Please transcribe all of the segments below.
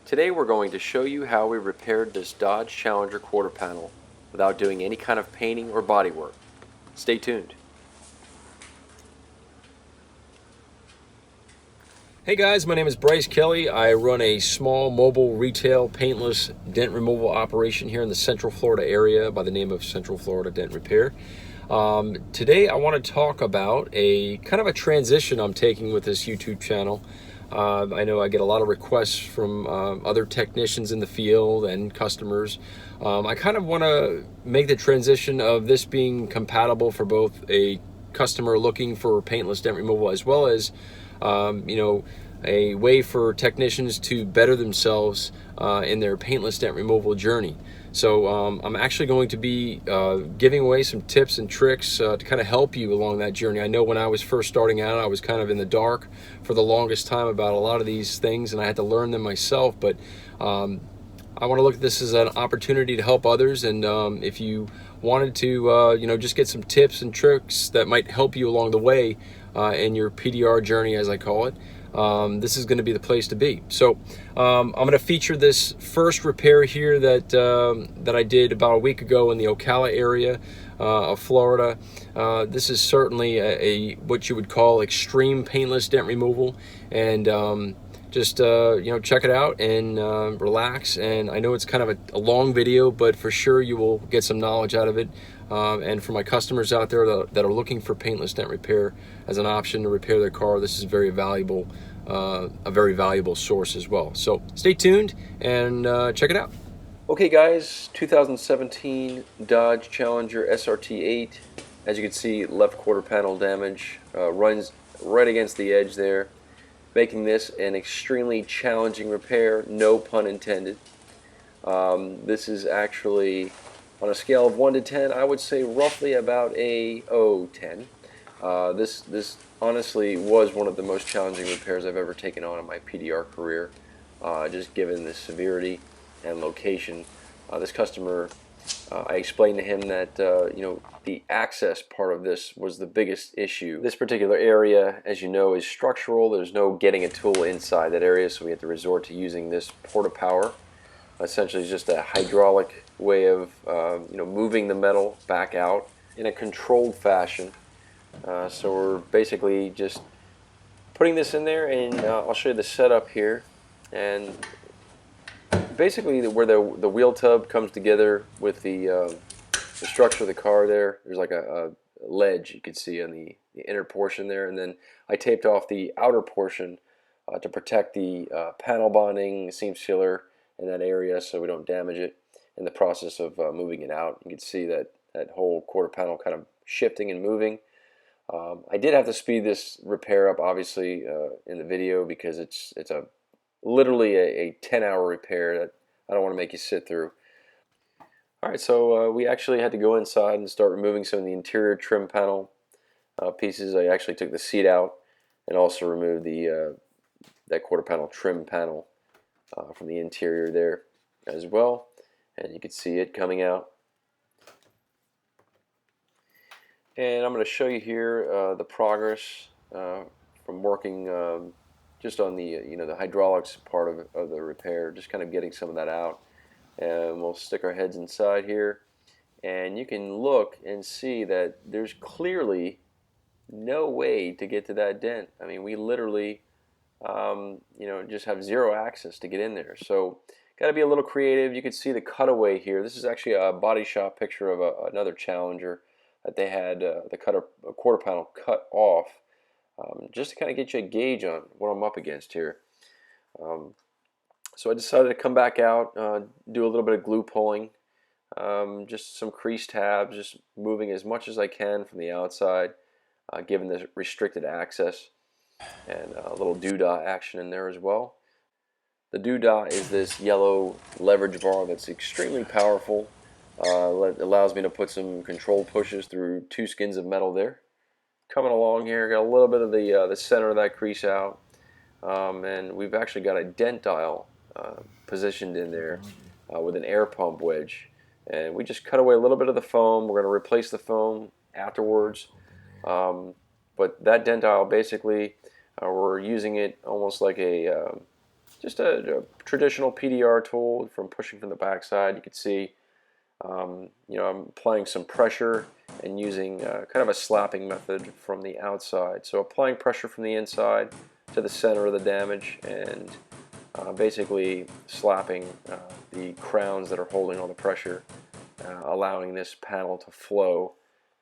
Today we're going to show you how we repaired this Dodge Challenger quarter panel without doing any kind of painting or body work. Stay tuned. Hey guys, my name is Brice Kelly. I run a small mobile retail paintless dent removal operation here in the Central Florida area by the name of Central Florida Dent Repair. Today I want to talk about a kind of a transition I'm taking with this YouTube channel. I know I get a lot of requests from other technicians in the field and customers. I kind of want to make the transition of this being compatible for both a customer looking for paintless dent removal as well as a way for technicians to better themselves in their paintless dent removal journey. So I'm actually going to be giving away some tips and tricks to kind of help you along that journey. I know when I was first starting out, I was kind of in the dark for the longest time about a lot of these things, and I had to learn them myself. But I want to look at this as an opportunity to help others, and if you wanted to just get some tips and tricks that might help you along the way in your PDR journey, as I call it, this is going to be the place to be. So I'm going to feature this first repair here that I did about a week ago in the Ocala area of Florida. This is certainly a what you would call extreme paintless dent removal, and just check it out and relax. And I know it's kind of a long video, but for sure you will get some knowledge out of it. And for my customers out there that are looking for paintless dent repair as an option to repair their car, this is a very valuable source as well. So stay tuned and check it out. Okay guys, 2017 Dodge Challenger SRT-8. As you can see, left quarter panel damage, runs right against the edge there, making this an extremely challenging repair, no pun intended. This is actually, on a scale of 1 to 10, I would say roughly about a 10. This honestly was one of the most challenging repairs I've ever taken on in my PDR career, just given the severity and location. This customer, I explained to him that the access part of this was the biggest issue. This particular area, as you know, is structural. There's no getting a tool inside that area, so we had to resort to using this porta-power. Essentially just a hydraulic way of moving the metal back out in a controlled fashion. So we're basically just putting this in there, and I'll show you the setup here. And basically where the wheel tub comes together with the structure of the car there's like a ledge you can see on the inner portion there, and then I taped off the outer portion to protect the panel bonding seam sealer in that area so we don't damage it in the process of moving it out. You can see that whole quarter panel kind of shifting and moving. I did have to speed this repair up, obviously, in the video, because it's literally a 10-hour repair that I don't want to make you sit through. Alright, so we actually had to go inside and start removing some of the interior trim panel pieces. I actually took the seat out and also removed that quarter panel trim panel from the interior there as well, and you can see it coming out. And I'm going to show you here the progress from working just on the hydraulics part of the repair, just kind of getting some of that out. And we'll stick our heads inside here, and you can look and see that there's clearly no way to get to that dent. I mean, we literally just have zero access to get in there. So got to be a little creative. You can see the cutaway here. This is actually a body shop picture of another Challenger that they had a quarter panel cut off, just to kind of get you a gauge on what I'm up against here. So I decided to come back out, do a little bit of glue pulling, just some crease tabs, just moving as much as I can from the outside, given the restricted access, and a little doodah action in there as well. The doodah is this yellow leverage bar that's extremely powerful. It allows me to put some controlled pushes through 2 skins of metal there. Coming along here, got a little bit of the center of that crease out, and we've actually got a dent dial positioned in there with an air pump wedge, and we just cut away a little bit of the foam. We're going to replace the foam afterwards, but that dent dial basically we're using it almost like a just a traditional PDR tool from pushing from the backside. You can see, I'm applying some pressure and using kind of a slapping method from the outside. So applying pressure from the inside to the center of the damage and basically slapping the crowns that are holding all the pressure, allowing this panel to flow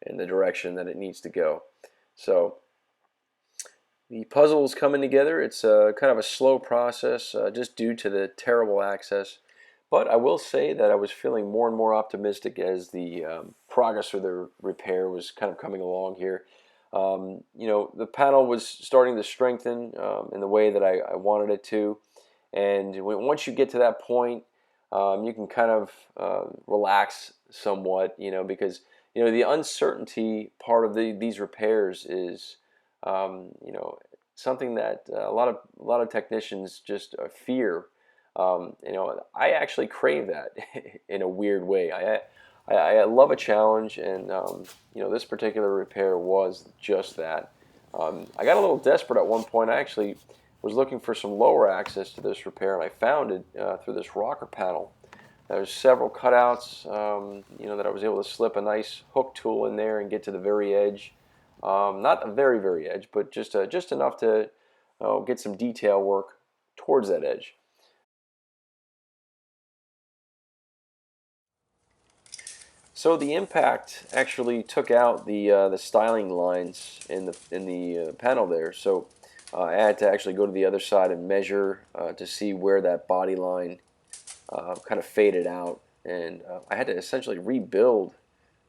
in the direction that it needs to go. So the puzzle is coming together. It's kind of a slow process just due to the terrible access. But I will say that I was feeling more and more optimistic as the progress of the repair was kind of coming along here. The panel was starting to strengthen in the way that I wanted it to. And once you get to that point, you can kind of relax somewhat, because the uncertainty part of these repairs is something that a lot of technicians just fear. I actually crave that in a weird way. I love a challenge, and this particular repair was just that. I got a little desperate at one point. I actually was looking for some lower access to this repair, and I found it through this rocker panel. There's several cutouts, that I was able to slip a nice hook tool in there and get to the very edge. Not the very, very edge, but just enough to get some detail work towards that edge. So the impact actually took out the styling lines in the panel there. So I had to actually go to the other side and measure to see where that body line kind of faded out, and I had to essentially rebuild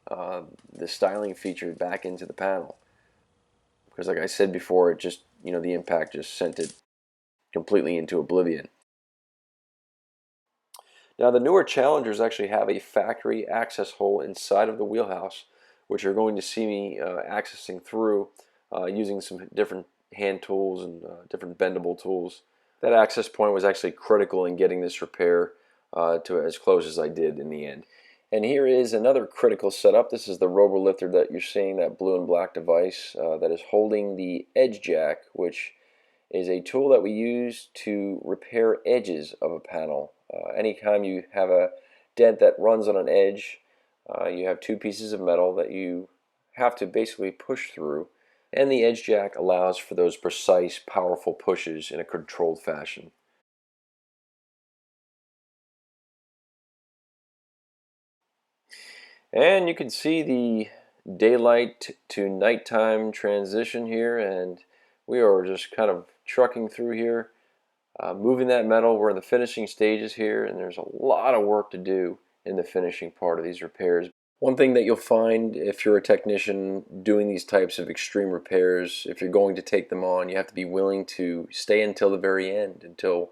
the styling feature back into the panel because, like I said before, it just the impact just sent it completely into oblivion. Now the newer Challengers actually have a factory access hole inside of the wheelhouse, which you're going to see me accessing through using some different hand tools and different bendable tools. That access point was actually critical in getting this repair to as close as I did in the end. And here is another critical setup. This is the Robo Lifter that you're seeing, that blue and black device that is holding the edge jack, which is a tool that we use to repair edges of a panel. Anytime you have a dent that runs on an edge, you have two pieces of metal that you have to basically push through, and the edge jack allows for those precise, powerful pushes in a controlled fashion. And you can see the daylight to nighttime transition here, and we are just kind of trucking through here, moving that metal. We're in the finishing stages here, and there's a lot of work to do in the finishing part of these repairs. One thing that you'll find if you're a technician doing these types of extreme repairs, if you're going to take them on, you have to be willing to stay until the very end, until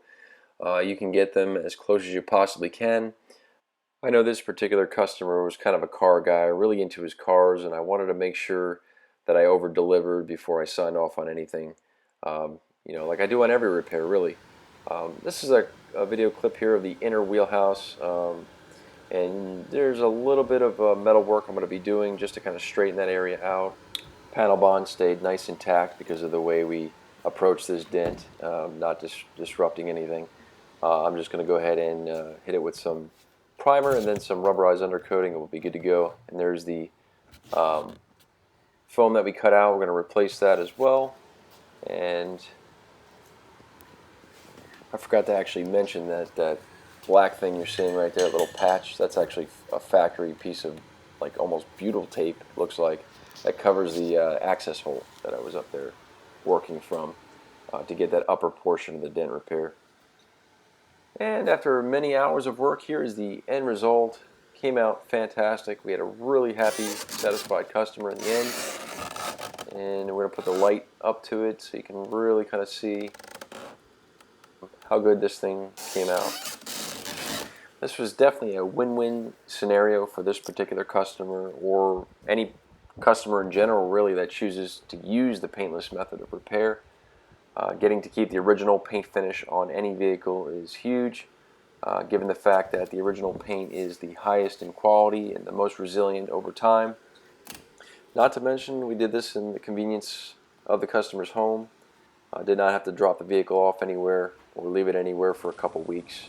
you can get them as close as you possibly can. I know this particular customer was kind of a car guy, really into his cars, and I wanted to make sure that I over-delivered before I signed off on anything, like I do on every repair, really. This is a video clip here of the inner wheelhouse, and there's a little bit of metal work I'm going to be doing just to kind of straighten that area out. Panel bond stayed nice intact because of the way we approach this dent, not disrupting anything. I'm just going to go ahead and hit it with some primer and then some rubberized undercoating, and we'll be good to go. And there's the foam that we cut out. We're going to replace that as well. And I forgot to actually mention that black thing you're seeing right there, that little patch, that's actually a factory piece of like almost butyl tape, looks like, that covers the access hole that I was up there working from to get that upper portion of the dent repair. And after many hours of work, here is the end result. Came out fantastic. We had a really happy, satisfied customer in the end. And we're going to put the light up to it so you can really kind of see how good this thing came out. This was definitely a win-win scenario for this particular customer, or any customer in general really that chooses to use the paintless method of repair. Getting to keep the original paint finish on any vehicle is huge, given the fact that the original paint is the highest in quality and the most resilient over time. Not to mention, we did this in the convenience of the customer's home. Did not have to drop the vehicle off anywhere. or leave it anywhere for a couple weeks.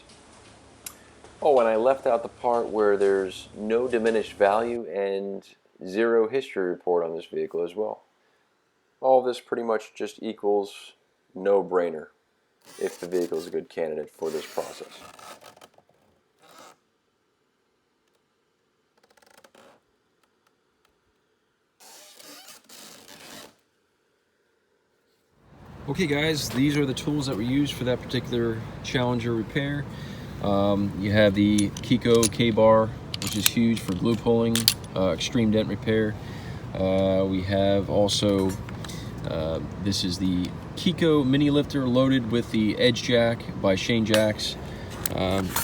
Oh, and I left out the part where there's no diminished value and 0 history report on this vehicle as well. All this pretty much just equals no-brainer if the vehicle is a good candidate for this process. Okay guys, these are the tools that were used for that particular Challenger repair. You have the Kiko K-bar, which is huge for glue pulling, extreme dent repair. We have also, this is the Kiko mini lifter loaded with the edge jack by Shane Jacks.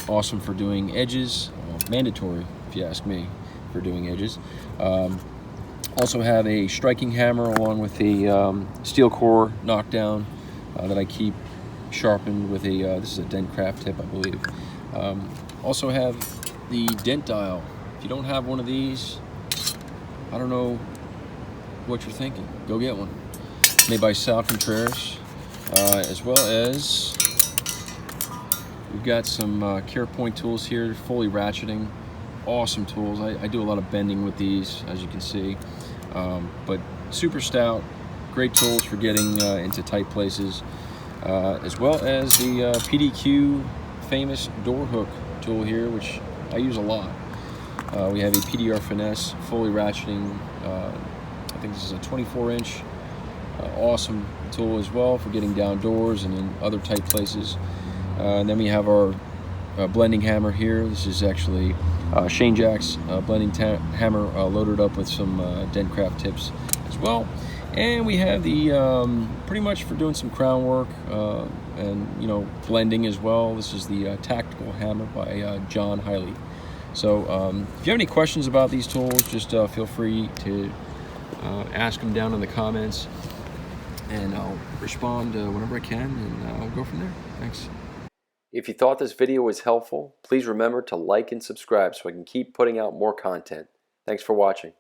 Awesome for doing edges, mandatory if you ask me for doing edges. Also have a striking hammer along with a steel core knockdown that I keep sharpened with a, this is a Dent craft tip, I believe. Also have the dent dial. If you don't have one of these, I don't know what you're thinking. Go get one. Made by Sal Contreras. As well as, we've got some Care Point tools here, fully ratcheting. Awesome tools. I do a lot of bending with these, as you can see. But super stout, great tools for getting into tight places, as well as the PDQ famous door hook tool here, which I use a lot. We have a PDR Finesse, fully ratcheting, I think this is a 24-inch, awesome tool as well for getting down doors and in other tight places. And then we have our blending hammer here. This is actually Shane Jacks blending hammer loaded up with some Dent craft tips as well. And we have the pretty much for doing some crown work and blending as well. This is the tactical hammer by John Hiley. So if you have any questions about these tools, just feel free to ask them down in the comments, and I'll respond whenever I can, and I'll go from there. Thanks. If you thought this video was helpful, please remember to like and subscribe so I can keep putting out more content. Thanks for watching.